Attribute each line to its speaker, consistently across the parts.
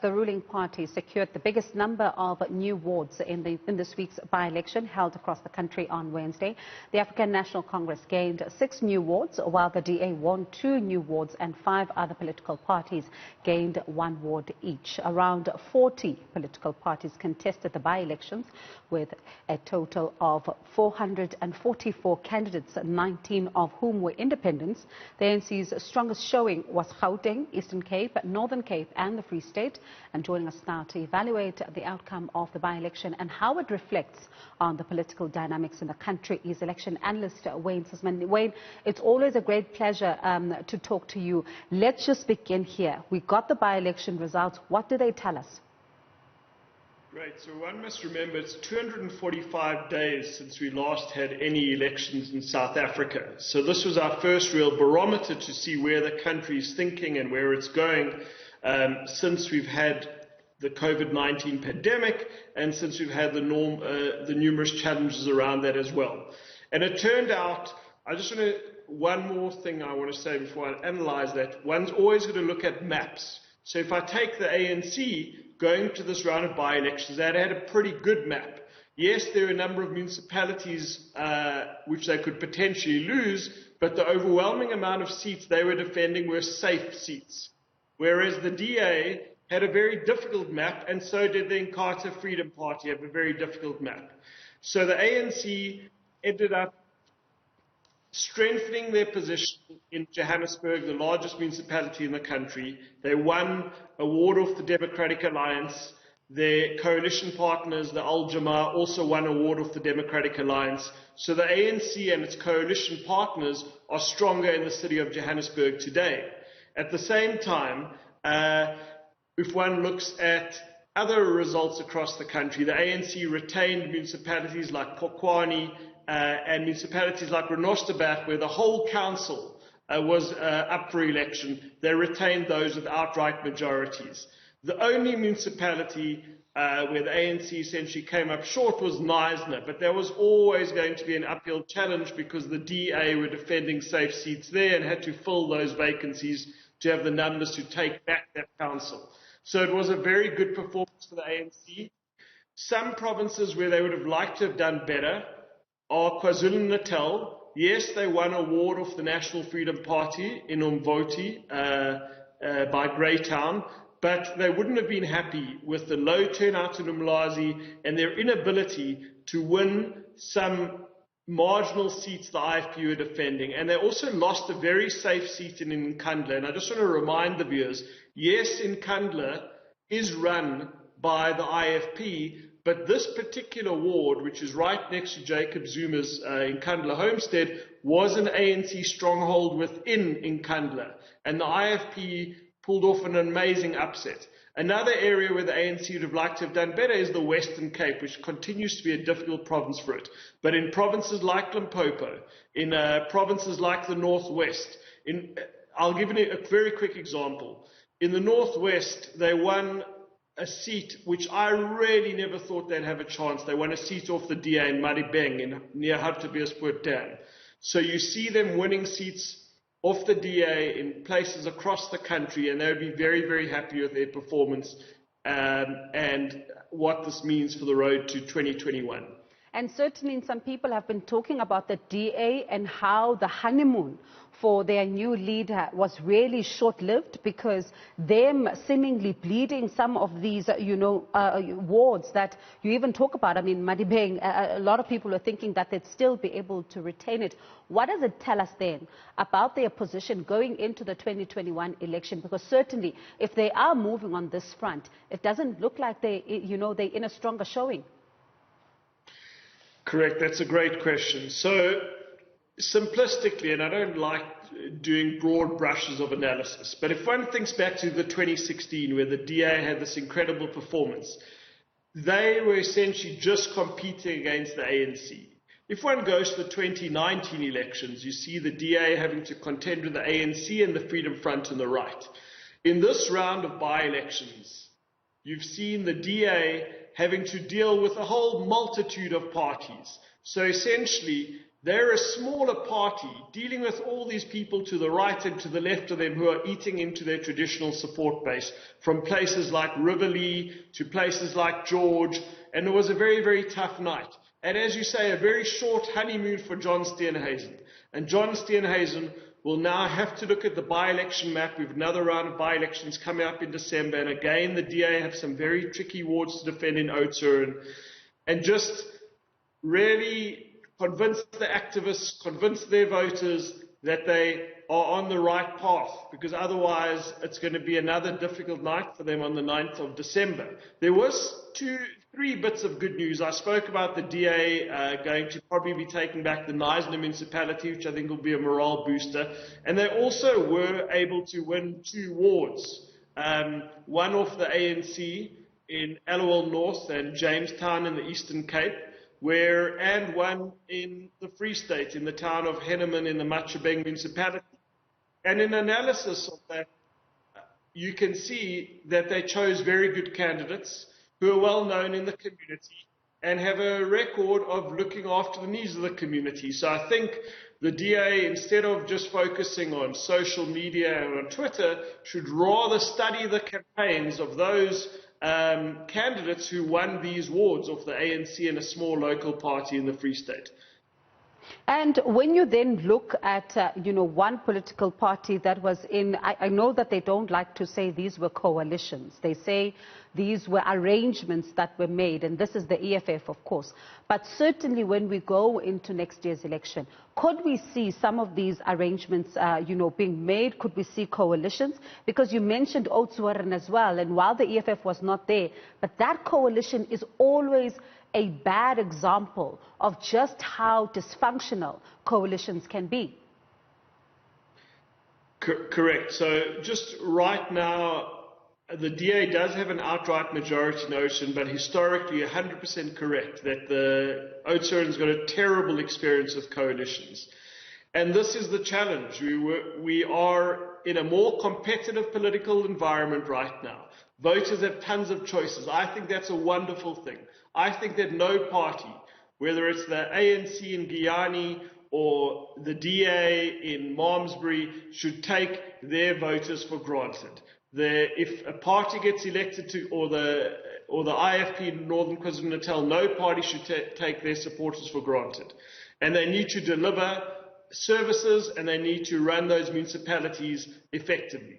Speaker 1: the ruling party secured the biggest number of new wards in this week's by-election held across the country on Wednesday. The African National Congress gained 6 new wards, while the DA won 2 new wards and 5 other political parties gained 1 ward each. Around 40 political parties contested the by-elections, with a total of 444 candidates, 19 of whom were independents. The ANC's strongest showing was Gauteng, Eastern Cape, Northern Cape and the Free State. And joining us now to evaluate the outcome of the by-election and how it reflects on the political dynamics in the country is election analyst Sussman. Wayne, it's always a great pleasure to talk to you. Let's just begin here. We got the by-election results. What do they tell us?
Speaker 2: Great. So one must remember it's 245 days since we last had any elections in South Africa. So this was our first real barometer to see where the country is thinking and where it's going since we've had the COVID-19 pandemic and since we've had the numerous challenges around that as well. And it turned out, one more thing I want to say before I analyze that, one's always going to look at maps. So if I take the ANC going to this round of by-elections, they had a pretty good map. Yes, there are a number of municipalities which they could potentially lose, but the overwhelming amount of seats they were defending were safe seats. Whereas the DA had a very difficult map, and so did the Inkatha Freedom Party have a very difficult map. So the ANC ended up strengthening their position in Johannesburg, the largest municipality in the country. They won a ward off the Democratic Alliance. Their coalition partners, the Al Jamaa, also won a ward off the Democratic Alliance. So the ANC and its coalition partners are stronger in the city of Johannesburg today. At the same time, if one looks at other results across the country, the ANC retained municipalities like Polokwane, and municipalities like Renosterbach, where the whole council was up for election. They retained those with outright majorities. The only municipality where the ANC essentially came up short was Knysna, but there was always going to be an uphill challenge because the DA were defending safe seats there and had to fill those vacancies to have the numbers to take back that council. So it was a very good performance for the ANC. Some provinces where they would have liked to have done better are KwaZulu-Natal. Yes, they won a ward off the National Freedom Party in Umvoti by Greytown, but they wouldn't have been happy with the low turnout in Umlazi and their inability to win some marginal seats the IFP were defending. And they also lost a very safe seat in Nkandla. And I just want to remind the viewers, yes, Nkandla is run by the IFP, but this particular ward, which is right next to Jacob Zuma's Nkandla homestead, was an ANC stronghold within Nkandla, and the IFP pulled off an amazing upset. Another area where the ANC would have liked to have done better is the Western Cape, which continues to be a difficult province for it. But in provinces like Limpopo, in provinces like the Northwest, I'll give you a very quick example. In the Northwest, they won a seat which I really never thought they'd have a chance. They won a seat off the DA in Madibeng near Hartbeespoort Dam. So you see them winning seats off the DA in places across the country, and they would be very, very happy with their performance and what this means for the road to 2021.
Speaker 1: And certainly some people have been talking about the DA and how the honeymoon for their new leader was really short-lived, because them seemingly bleeding some of these, wards that you even talk about. I mean, Madibeng, a lot of people are thinking that they'd still be able to retain it. What does it tell us then about their position going into the 2021 election? Because certainly, if they are moving on this front, it doesn't look like they're in a stronger showing.
Speaker 2: Correct. That's a great question. So simplistically, and I don't like doing broad brushes of analysis, but if one thinks back to the 2016 where the DA had this incredible performance, they were essentially just competing against the ANC. If one goes to the 2019 elections, you see the DA having to contend with the ANC and the Freedom Front on the right. In this round of by-elections, you've seen the DA having to deal with a whole multitude of parties. So essentially, They're a smaller party dealing with all these people to the right and to the left of them who are eating into their traditional support base, from places like Riverlea to places like George, and it was a very, very tough night. And as you say, a very short honeymoon for John Steenhuisen. And John Steenhuisen will now have to look at the by-election map. We have another round of by-elections coming up in December, and again the DA have some very tricky wards to defend in Oudtshoorn, and just really convince the activists, convince their voters that they are on the right path, because otherwise it's going to be another difficult night for them on the 9th of December. There was three bits of good news. I spoke about the DA going to probably be taking back the Knysna municipality, which I think will be a morale booster. And they also were able to win 2 wards, one off the ANC in Allowal North and Jamestown in the Eastern Cape, and one in the Free State, in the town of Henneman in the Matjhabeng municipality. And in analysis of that, you can see that they chose very good candidates who are well known in the community and have a record of looking after the needs of the community. So I think the DA, instead of just focusing on social media and on Twitter, should rather study the campaigns of those candidates who won these wards of the ANC and a small local party in the Free State.
Speaker 1: And when you then look at, one political party that was in, I know that they don't like to say these were coalitions. They say these were arrangements that were made, and this is the EFF, of course. But certainly when we go into next year's election, could we see some of these arrangements, being made? Could we see coalitions? Because you mentioned Oudtshoorn as well, and while the EFF was not there, but that coalition is always a bad example of just how dysfunctional coalitions can be.
Speaker 2: Correct. So just right now, the DA does have an outright majority in Oudtshoorn, but historically 100% correct that the Oudtshoorn's got a terrible experience with coalitions. And this is the challenge. We are in a more competitive political environment right now. Voters have tons of choices. I think that's a wonderful thing. I think that no party, whether it's the ANC in Guyana or the DA in Malmesbury, should take their voters for granted. If a party gets elected or the IFP in Northern KwaZulu-Natal, no party should take their supporters for granted. And they need to deliver services, and they need to run those municipalities effectively.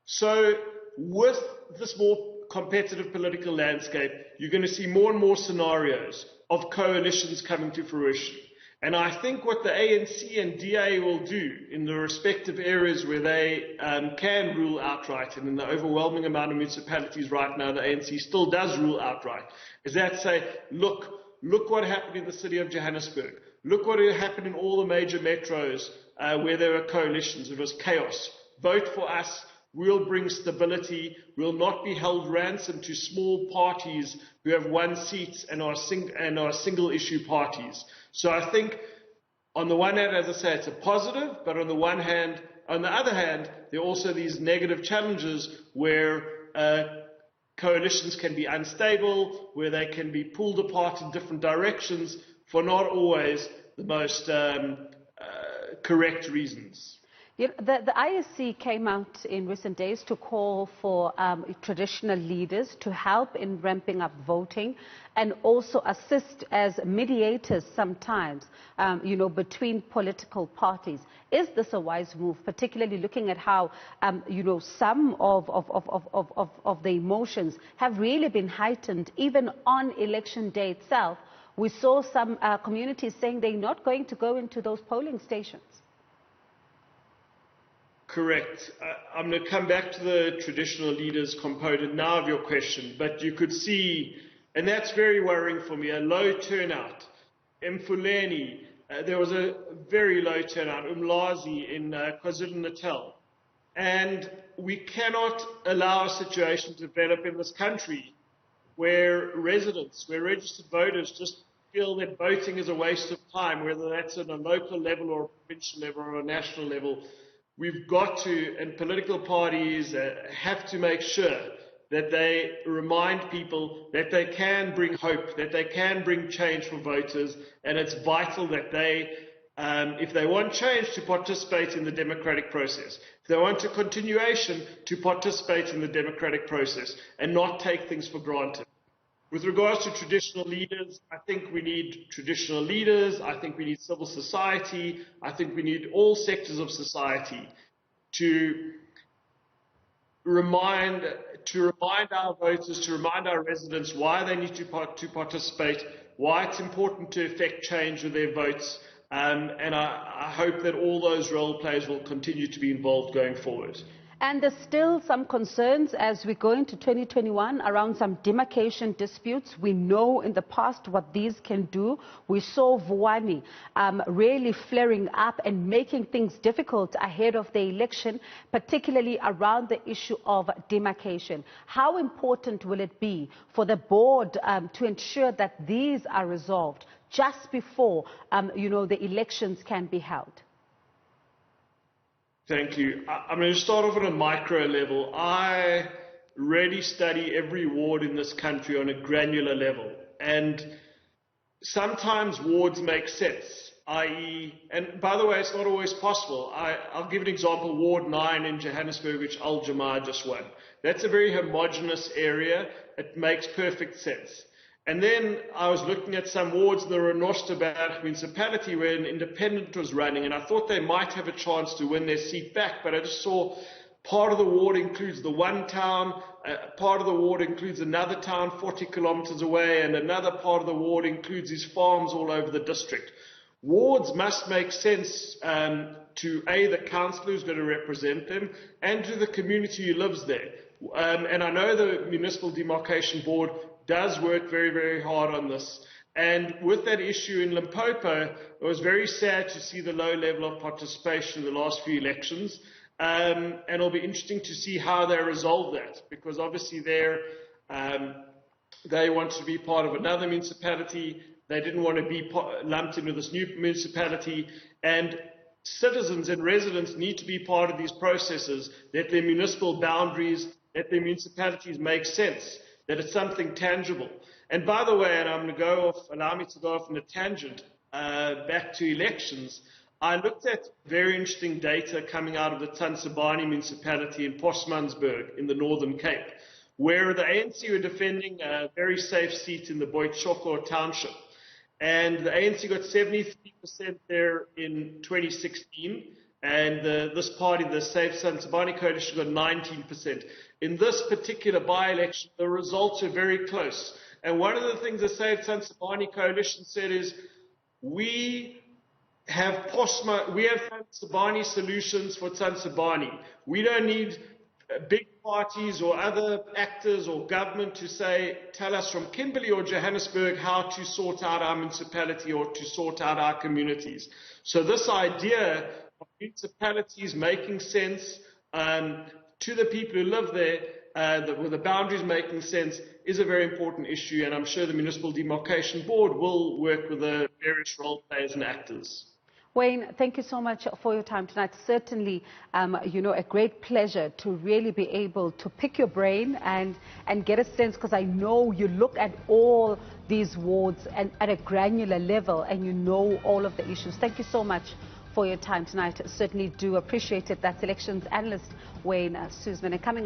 Speaker 2: So with this more competitive political landscape, you're going to see more and more scenarios of coalitions coming to fruition. And I think what the ANC and DA will do in the respective areas where they can rule outright, and in the overwhelming amount of municipalities right now the ANC still does rule outright, is that say, look what happened in the city of Johannesburg. Look what happened in all the major metros where there were coalitions. It was chaos. Vote for us. We'll bring stability. We'll not be held ransom to small parties who have won seats and are single issue parties. So I think on the one hand, as I say, it's a positive, but on the other hand, there are also these negative challenges where coalitions can be unstable, where they can be pulled apart in different directions for not always the most correct reasons.
Speaker 1: The ISC came out in recent days to call for traditional leaders to help in ramping up voting and also assist as mediators sometimes, between political parties. Is this a wise move, particularly looking at how, some of the emotions have really been heightened even on election day itself? We saw some communities saying they're not going to go into those polling stations.
Speaker 2: Correct. I'm going to come back to the traditional leaders component now of your question, but you could see, and that's very worrying for me, a low turnout. Mfuleni, there was a very low turnout. Umlazi in KwaZulu-Natal. And we cannot allow a situation to develop in this country where registered voters just feel that voting is a waste of time, whether that's on a local level or a provincial level or a national level. We've got to, and political parties have to make sure that they remind people that they can bring hope, that they can bring change for voters, and it's vital that they if they want change, to participate in the democratic process. If they want a continuation, to participate in the democratic process and not take things for granted. With regards to traditional leaders, I think we need traditional leaders, I think we need civil society, I think we need all sectors of society to remind our voters, to remind our residents why they need to participate, why it's important to effect change with their votes, and I hope that all those role players will continue to be involved going forward.
Speaker 1: And there's still some concerns as we go into 2021 around some demarcation disputes. We know in the past what these can do. We saw Vuwani really flaring up and making things difficult ahead of the election, particularly around the issue of demarcation. How important will it be for the board to ensure that these are resolved just before the elections can be held?
Speaker 2: Thank you. I'm going to start off on a micro level. I really study every ward in this country on a granular level. And sometimes wards make sense, i.e., and by the way, it's not always possible. I'll give an example, Ward 9 in Johannesburg, which Al Jamaa just won. That's a very homogenous area. It makes perfect sense. And then I was looking at some wards in the Renosterberg municipality where an independent was running, and I thought they might have a chance to win their seat back, but I just saw part of the ward includes the one town, part of the ward includes another town 40 kilometers away, and another part of the ward includes these farms all over the district. Wards must make sense to the councillor who's going to represent them and to the community who lives there. And I know the Municipal Demarcation Board does work very, very hard on this. And with that issue in Limpopo, it was very sad to see the low level of participation in the last few elections. And it'll be interesting to see how they resolve that, because obviously they wanted to be part of another municipality. They didn't want to be lumped into this new municipality. And citizens and residents need to be part of these processes, that their municipal boundaries, that their municipalities make sense, that it's something tangible. And by the way, and I'm going to allow me to go off on a tangent, back to elections, I looked at very interesting data coming out of the Tsansibani municipality in Postmansberg in the Northern Cape, where the ANC were defending a very safe seat in the Boitshoko township. And the ANC got 73% there in 2016, and this party, the Safe Tsansibani coalition, got 19%. In this particular by-election, the results are very close. And one of the things the Safe Tsansibani coalition said is, we have Tsansibani solutions for Tsansibani. We don't need big parties or other actors or government to tell us from Kimberley or Johannesburg how to sort out our municipality or to sort out our communities. So this idea of municipalities making sense to the people who live there, with the boundaries making sense, is a very important issue, and I'm sure the Municipal Demarcation Board will work with the various role players and actors.
Speaker 1: Wayne, thank you so much for your time tonight. Certainly, a great pleasure to really be able to pick your brain and get a sense, because I know you look at all these wards and at a granular level and you know all of the issues. Thank you so much for your time tonight. Certainly do appreciate it. That's elections analyst Wayne Sussman. And coming up